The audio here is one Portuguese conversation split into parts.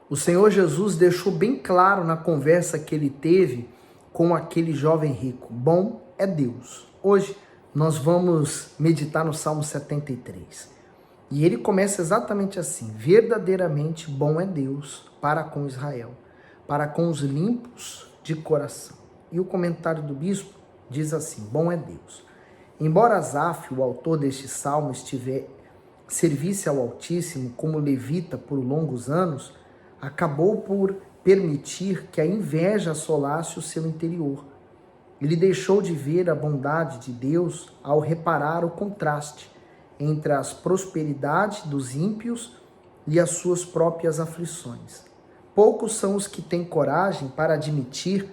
O Senhor Jesus deixou bem claro na conversa que ele teve com aquele jovem rico: bom é Deus. Hoje nós vamos meditar no Salmo 73. E ele começa exatamente assim: verdadeiramente bom é Deus para com Israel, para com os limpos de coração. E o comentário do bispo diz assim: bom é Deus. Embora Asaf, o autor deste salmo, servisse ao Altíssimo como levita por longos anos, acabou por permitir que a inveja assolasse o seu interior. Ele deixou de ver a bondade de Deus ao reparar o contraste entre as prosperidades dos ímpios e as suas próprias aflições. Poucos são os que têm coragem para admitir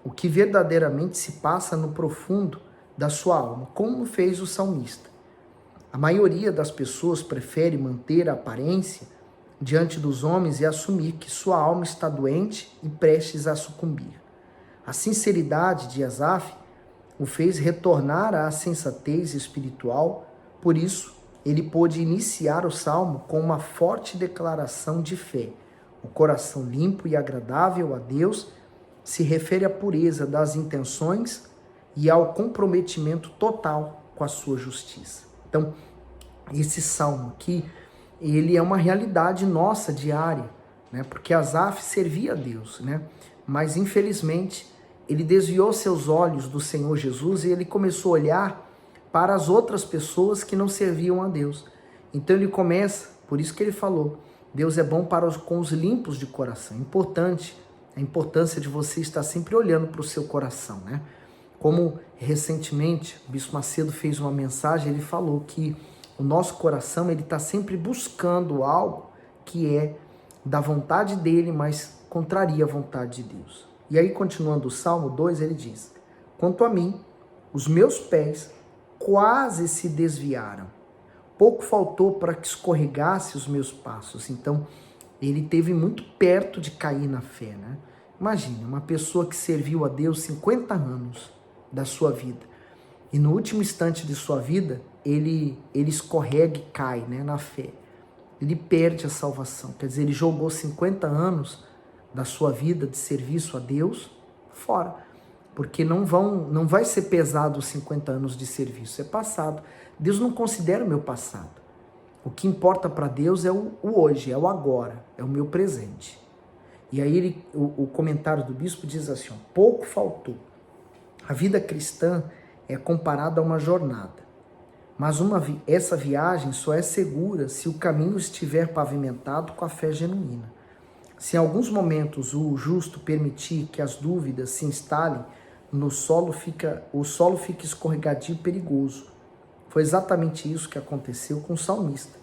o que verdadeiramente se passa no profundo da sua alma, como fez o salmista. A maioria das pessoas prefere manter a aparência diante dos homens e assumir que sua alma está doente e prestes a sucumbir. A sinceridade de Asaf o fez retornar à sensatez espiritual, por isso ele pôde iniciar o salmo com uma forte declaração de fé. O coração limpo e agradável a Deus se refere à pureza das intenções e ao comprometimento total com a sua justiça. Então, esse salmo aqui, ele é uma realidade nossa diária, né? Porque Asaf servia a Deus, né? Mas infelizmente ele desviou seus olhos do Senhor Jesus e ele começou a olhar para as outras pessoas que não serviam a Deus. Então ele começa, por isso que ele falou, Deus é bom com os limpos de coração. Importante, a importância de você estar sempre olhando para o seu coração, né? Como recentemente o Bispo Macedo fez uma mensagem, ele falou que o nosso coração ele está sempre buscando algo que é da vontade dele, mas contraria a vontade de Deus. E aí, continuando o Salmo 2, ele diz: quanto a mim, os meus pés quase se desviaram. Pouco faltou para que escorregasse os meus passos. Então, ele teve muito perto de cair na fé, né? Imagina, uma pessoa que serviu a Deus 50 anos da sua vida. E no último instante de sua vida, ele escorrega e cai, né, na fé. Ele perde a salvação. Quer dizer, ele jogou 50 anos da sua vida de serviço a Deus fora. Porque não vai ser pesado os 50 anos de serviço, é passado. Deus não considera o meu passado. O que importa para Deus é o hoje, é o agora, é o meu presente. E aí o comentário do bispo diz assim: ó, pouco faltou. A vida cristã é comparada a uma jornada. Mas essa viagem só é segura se o caminho estiver pavimentado com a fé genuína. Se em alguns momentos o justo permitir que as dúvidas se instalem, o solo fica escorregadio e perigoso. Foi exatamente isso que aconteceu com o salmista.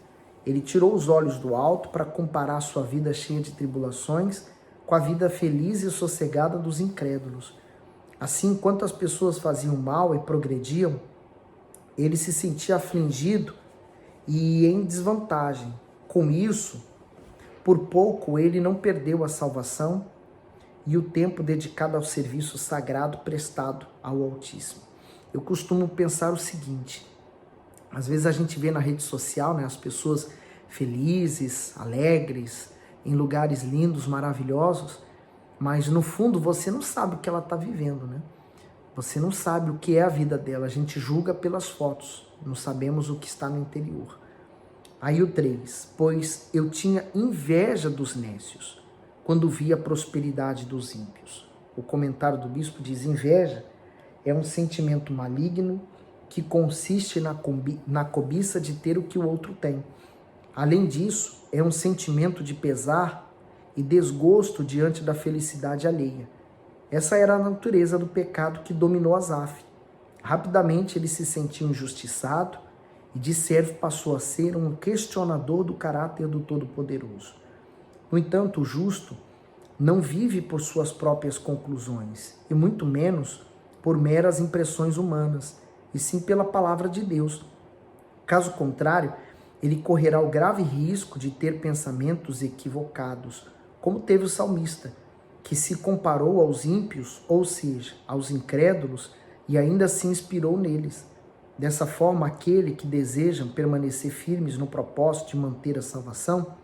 Ele tirou os olhos do alto para comparar sua vida cheia de tribulações com a vida feliz e sossegada dos incrédulos. Assim, enquanto as pessoas faziam mal e progrediam, ele se sentia afligido e em desvantagem. Com isso, por pouco ele não perdeu a salvação e o tempo dedicado ao serviço sagrado prestado ao Altíssimo. Eu costumo pensar o seguinte: às vezes a gente vê na rede social, né, as pessoas felizes, alegres, em lugares lindos, maravilhosos, mas no fundo você não sabe o que ela está vivendo, né? Você não sabe o que é a vida dela. A gente julga pelas fotos, não sabemos o que está no interior. Aí o 3, pois eu tinha inveja dos nécios, quando vi a prosperidade dos ímpios. O comentário do bispo diz: inveja é um sentimento maligno que consiste na cobiça de ter o que o outro tem. Além disso, é um sentimento de pesar e desgosto diante da felicidade alheia. Essa era a natureza do pecado que dominou Asaf. Rapidamente ele se sentiu injustiçado e de servo passou a ser um questionador do caráter do Todo-Poderoso. No entanto, o justo não vive por suas próprias conclusões, e muito menos por meras impressões humanas, e sim pela palavra de Deus. Caso contrário, ele correrá o grave risco de ter pensamentos equivocados, como teve o salmista, que se comparou aos ímpios, ou seja, aos incrédulos, e ainda se inspirou neles. Dessa forma, aquele que deseja permanecer firmes no propósito de manter a salvação,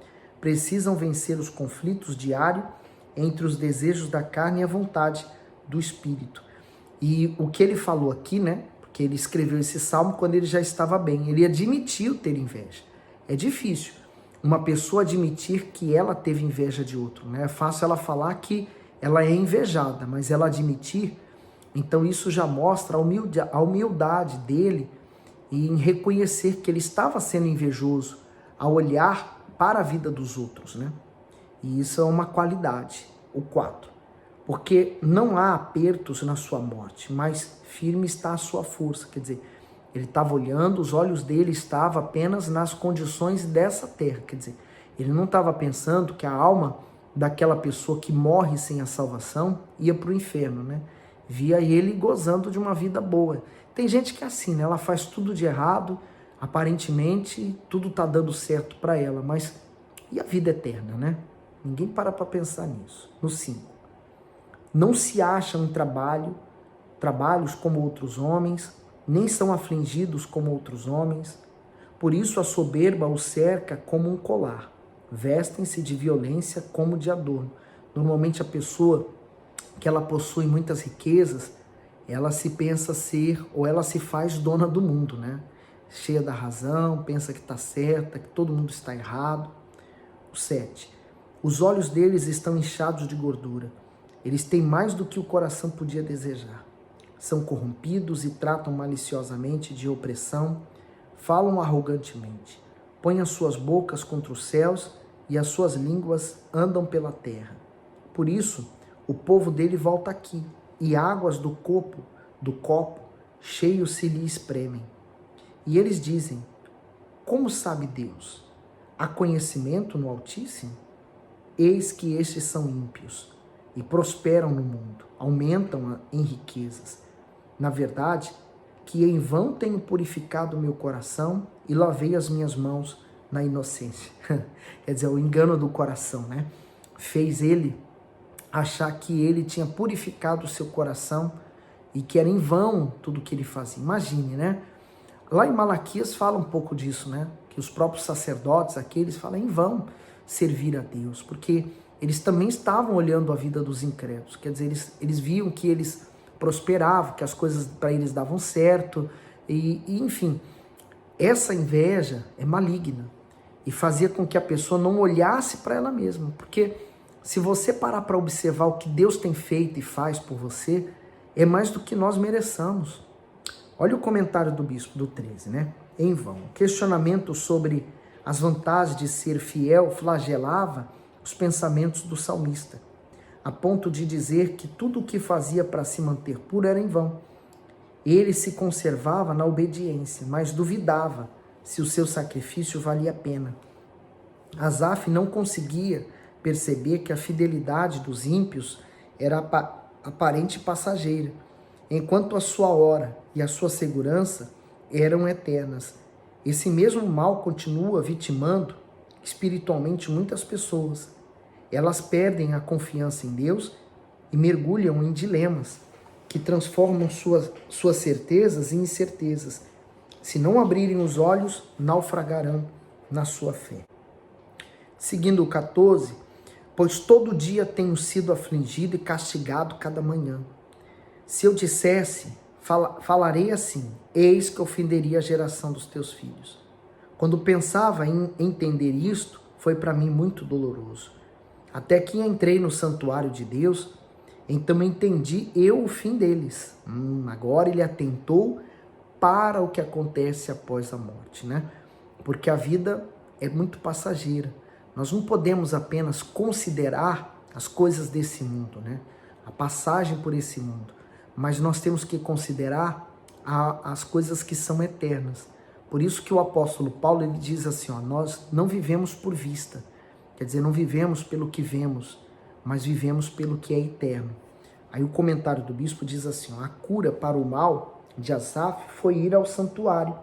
precisam vencer os conflitos diários entre os desejos da carne e a vontade do Espírito. E o que ele falou aqui, né? Porque ele escreveu esse salmo quando ele já estava bem. Ele admitiu ter inveja. É difícil uma pessoa admitir que ela teve inveja de outro, né? É fácil ela falar que ela é invejada, mas ela admitir, então isso já mostra a humildade dele em reconhecer que ele estava sendo invejoso ao olhar para a vida dos outros, né? E isso é uma qualidade. O 4. Porque não há apertos na sua morte, mas firme está a sua força. Quer dizer, ele estava olhando, os olhos dele estavam apenas nas condições dessa terra. Quer dizer, ele não estava pensando que a alma daquela pessoa que morre sem a salvação ia para o inferno, né? Via ele gozando de uma vida boa. Tem gente que é assim, né? Ela faz tudo de errado, aparentemente tudo está dando certo para ela, mas e a vida eterna, né? Ninguém para pensar nisso. No 5. Não se acham em trabalhos como outros homens, nem são afligidos como outros homens. Por isso a soberba os cerca como um colar. Vestem-se de violência como de adorno. Normalmente a pessoa que ela possui muitas riquezas, ela se pensa ser, ou ela se faz dona do mundo, né? Cheia da razão, pensa que está certa, que todo mundo está errado. O 7. Os olhos deles estão inchados de gordura. Eles têm mais do que o coração podia desejar. São corrompidos e tratam maliciosamente de opressão, falam arrogantemente, põem as suas bocas contra os céus e as suas línguas andam pela terra. Por isso, o povo dele volta aqui, e águas do copo cheios se lhe espremem. E eles dizem: como sabe Deus? Há conhecimento no Altíssimo? Eis que estes são ímpios e prosperam no mundo, aumentam em riquezas. Na verdade, que em vão tenho purificado o meu coração e lavei as minhas mãos na inocência. Quer dizer, o engano do coração, né? Fez ele achar que ele tinha purificado o seu coração e que era em vão tudo que ele fazia. Imagine, né? Lá em Malaquias fala um pouco disso, né? Que os próprios sacerdotes, aqueles, falam em vão servir a Deus, porque eles também estavam olhando a vida dos incrédulos. Quer dizer, eles viam que eles prosperavam, que as coisas para eles davam certo, e enfim, essa inveja é maligna e fazia com que a pessoa não olhasse para ela mesma, porque se você parar para observar o que Deus tem feito e faz por você, é mais do que nós mereçamos. Olha o comentário do bispo do 13, né? Em vão. O questionamento sobre as vantagens de ser fiel flagelava os pensamentos do salmista, a ponto de dizer que tudo o que fazia para se manter puro era em vão. Ele se conservava na obediência, mas duvidava se o seu sacrifício valia a pena. Asaf não conseguia perceber que a fidelidade dos ímpios era aparente e passageira, enquanto a sua hora e a sua segurança eram eternas. Esse mesmo mal continua vitimando espiritualmente muitas pessoas. Elas perdem a confiança em Deus e mergulham em dilemas que transformam suas certezas em incertezas. Se não abrirem os olhos, naufragarão na sua fé. Seguindo o 14, pois todo dia tenho sido afligido e castigado cada manhã. Se eu dissesse, falarei assim: eis que ofenderia a geração dos teus filhos. Quando pensava em entender isto, foi para mim muito doloroso. Até que entrei no santuário de Deus, então entendi eu o fim deles. Agora ele atentou para o que acontece após a morte, né? Porque a vida é muito passageira. Nós não podemos apenas considerar as coisas desse mundo, né? A passagem por esse mundo. Mas nós temos que considerar as coisas que são eternas. Por isso que o apóstolo Paulo ele diz assim, ó, nós não vivemos por vista. Quer dizer, não vivemos pelo que vemos, mas vivemos pelo que é eterno. Aí o comentário do bispo diz assim, ó, a cura para o mal de Asaf foi ir ao santuário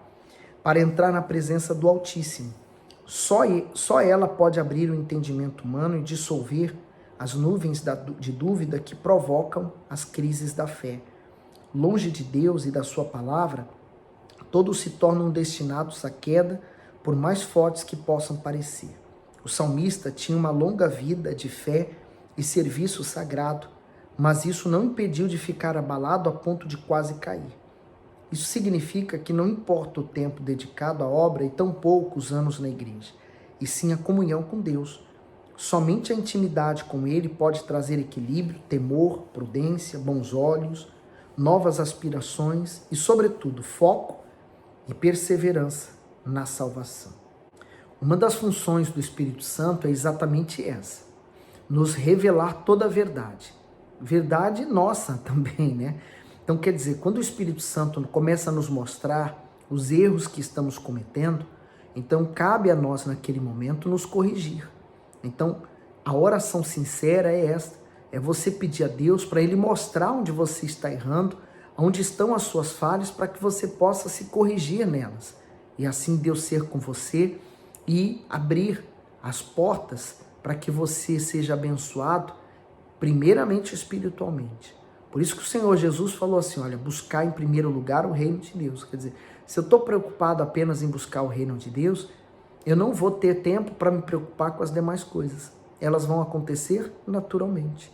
para entrar na presença do Altíssimo. Só ela pode abrir o entendimento humano e dissolver as nuvens de dúvida que provocam as crises da fé. Longe de Deus e da sua palavra, todos se tornam destinados à queda, por mais fortes que possam parecer. O salmista tinha uma longa vida de fé e serviço sagrado, mas isso não impediu de ficar abalado a ponto de quase cair. Isso significa que não importa o tempo dedicado à obra e tampouco os anos na igreja, e sim a comunhão com Deus. Somente a intimidade com Ele pode trazer equilíbrio, temor, prudência, bons olhos, novas aspirações e, sobretudo, foco e perseverança na salvação. Uma das funções do Espírito Santo é exatamente essa: nos revelar toda a verdade. Verdade nossa também, né? Então, quer dizer, quando o Espírito Santo começa a nos mostrar os erros que estamos cometendo, então cabe a nós, naquele momento, nos corrigir. Então, a oração sincera é esta: é você pedir a Deus para Ele mostrar onde você está errando, onde estão as suas falhas, para que você possa se corrigir nelas. E assim Deus ser com você e abrir as portas para que você seja abençoado, primeiramente espiritualmente. Por isso que o Senhor Jesus falou assim, olha, buscar em primeiro lugar o reino de Deus. Quer dizer, se eu estou preocupado apenas em buscar o reino de Deus, eu não vou ter tempo para me preocupar com as demais coisas. Elas vão acontecer naturalmente.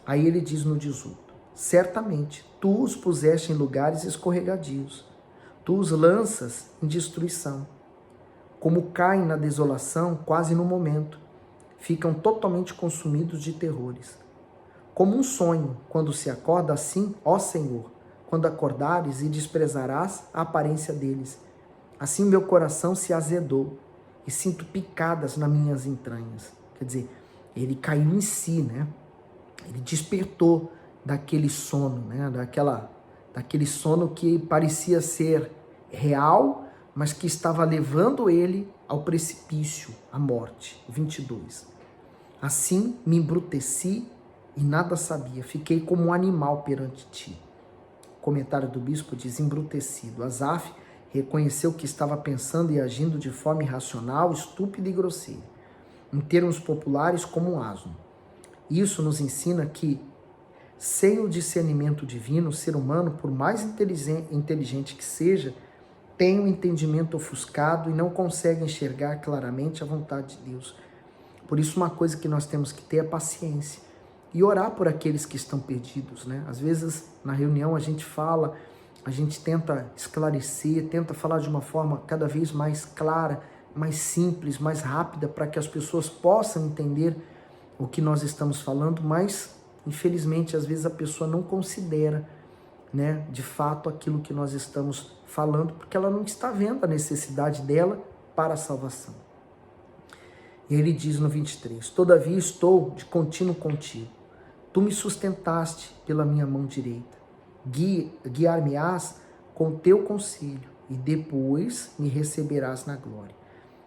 Aí ele diz no 18, certamente tu os puseste em lugares escorregadios, tu os lanças em destruição. Como caem na desolação quase no momento, ficam totalmente consumidos de terrores. Como um sonho, quando se acorda, assim, ó Senhor, quando acordares e desprezarás a aparência deles. Assim meu coração se azedou e sinto picadas nas minhas entranhas. Quer dizer, ele caiu em si, né? Ele despertou daquele sono, né? Daquele sono que parecia ser real, mas que estava levando ele ao precipício, à morte. 22. Assim me embruteci e nada sabia, fiquei como um animal perante ti. O comentário do bispo diz, embrutecido. Asaf reconheceu que estava pensando e agindo de forma irracional, estúpida e grosseira. Em termos populares, como um asno. Isso nos ensina que, sem o discernimento divino, o ser humano, por mais inteligente que seja, tem um entendimento ofuscado e não consegue enxergar claramente a vontade de Deus. Por isso, uma coisa que nós temos que ter é paciência e orar por aqueles que estão perdidos, né? Às vezes, na reunião, a gente fala, a gente tenta esclarecer, tenta falar de uma forma cada vez mais clara, mais simples, mais rápida, para que as pessoas possam entender o que nós estamos falando, mas, infelizmente, às vezes a pessoa não considera, né, de fato aquilo que nós estamos falando, porque ela não está vendo a necessidade dela para a salvação. E ele diz no 23, todavia estou de contínuo contigo, tu me sustentaste pela minha mão direita, guiar-me-ás com teu conselho e depois me receberás na glória.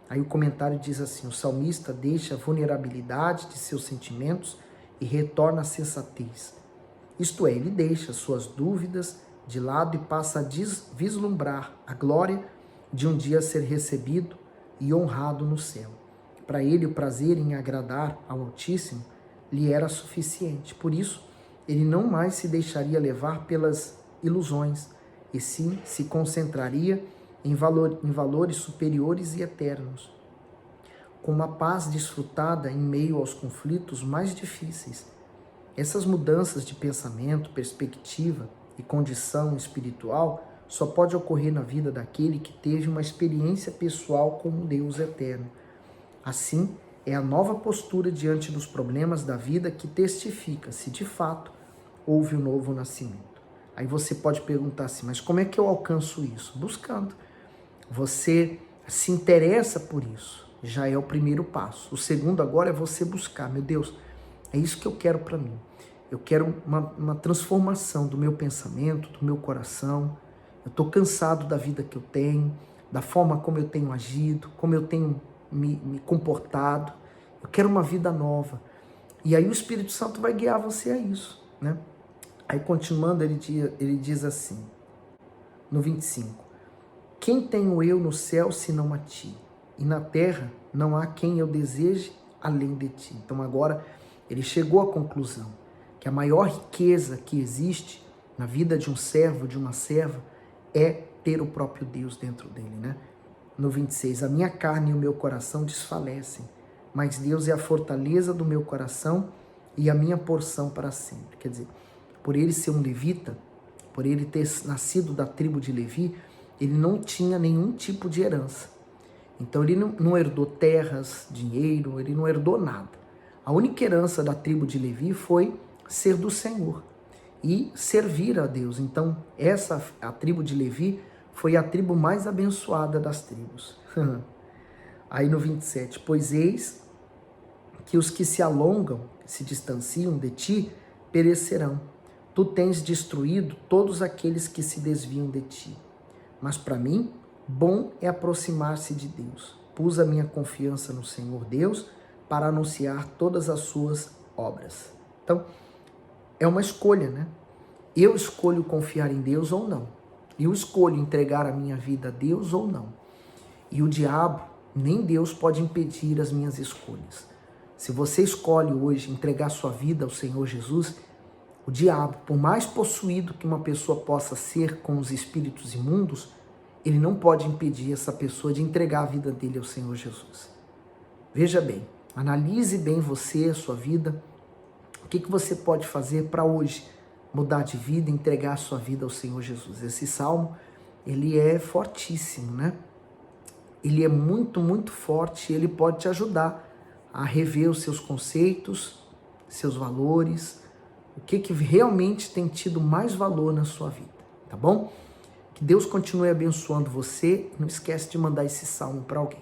Aí o comentário diz assim, o salmista deixa a vulnerabilidade de seus sentimentos e retorna à sensatez. Isto é, ele deixa suas dúvidas de lado e passa a vislumbrar a glória de um dia ser recebido e honrado no céu. Para ele, o prazer em agradar ao Altíssimo lhe era suficiente. Por isso, ele não mais se deixaria levar pelas ilusões, e sim se concentraria em valores superiores e eternos. Com uma paz desfrutada em meio aos conflitos mais difíceis, essas mudanças de pensamento, perspectiva e condição espiritual só pode ocorrer na vida daquele que teve uma experiência pessoal com um Deus eterno. Assim, é a nova postura diante dos problemas da vida que testifica se de fato houve um novo nascimento. Aí você pode perguntar assim, mas como é que eu alcanço isso? Buscando. Você se interessa por isso, já é o primeiro passo. O segundo agora é você buscar. Meu Deus, é isso que eu quero para mim. Eu quero uma transformação do meu pensamento, do meu coração. Eu estou cansado da vida que eu tenho, da forma como eu tenho agido, como eu tenho me comportado. Eu quero uma vida nova. E aí o Espírito Santo vai guiar você a isso, né? Aí continuando, ele diz assim, no 25, quem tenho eu no céu senão a ti? E na terra não há quem eu deseje além de ti. Então agora ele chegou à conclusão que a maior riqueza que existe na vida de um servo, de uma serva, é ter o próprio Deus dentro dele, né? No 26, a minha carne e o meu coração desfalecem, mas Deus é a fortaleza do meu coração e a minha porção para sempre. Quer dizer, por ele ser um levita, por ele ter nascido da tribo de Levi, ele não tinha nenhum tipo de herança. Então ele não herdou terras, dinheiro, ele não herdou nada. A única herança da tribo de Levi foi ser do Senhor e servir a Deus. Então a tribo de Levi foi a tribo mais abençoada das tribos. Aí no 27, pois eis que os que se alongam, se distanciam de ti, perecerão. Tu tens destruído todos aqueles que se desviam de ti. Mas para mim, bom é aproximar-se de Deus. Pus a minha confiança no Senhor Deus para anunciar todas as suas obras. Então, é uma escolha, né? Eu escolho confiar em Deus ou não. Eu escolho entregar a minha vida a Deus ou não. E o diabo, nem Deus pode impedir as minhas escolhas. Se você escolhe hoje entregar sua vida ao Senhor Jesus, o diabo, por mais possuído que uma pessoa possa ser com os espíritos imundos, ele não pode impedir essa pessoa de entregar a vida dele ao Senhor Jesus. Veja bem, analise bem você, a sua vida, o que você pode fazer para hoje mudar de vida e entregar a sua vida ao Senhor Jesus. Esse salmo, ele é fortíssimo, né? Ele é muito, muito forte, ele pode te ajudar a rever os seus conceitos, seus valores, o que realmente tem tido mais valor na sua vida, tá bom? Que Deus continue abençoando você. Não esquece de mandar esse salmo para alguém.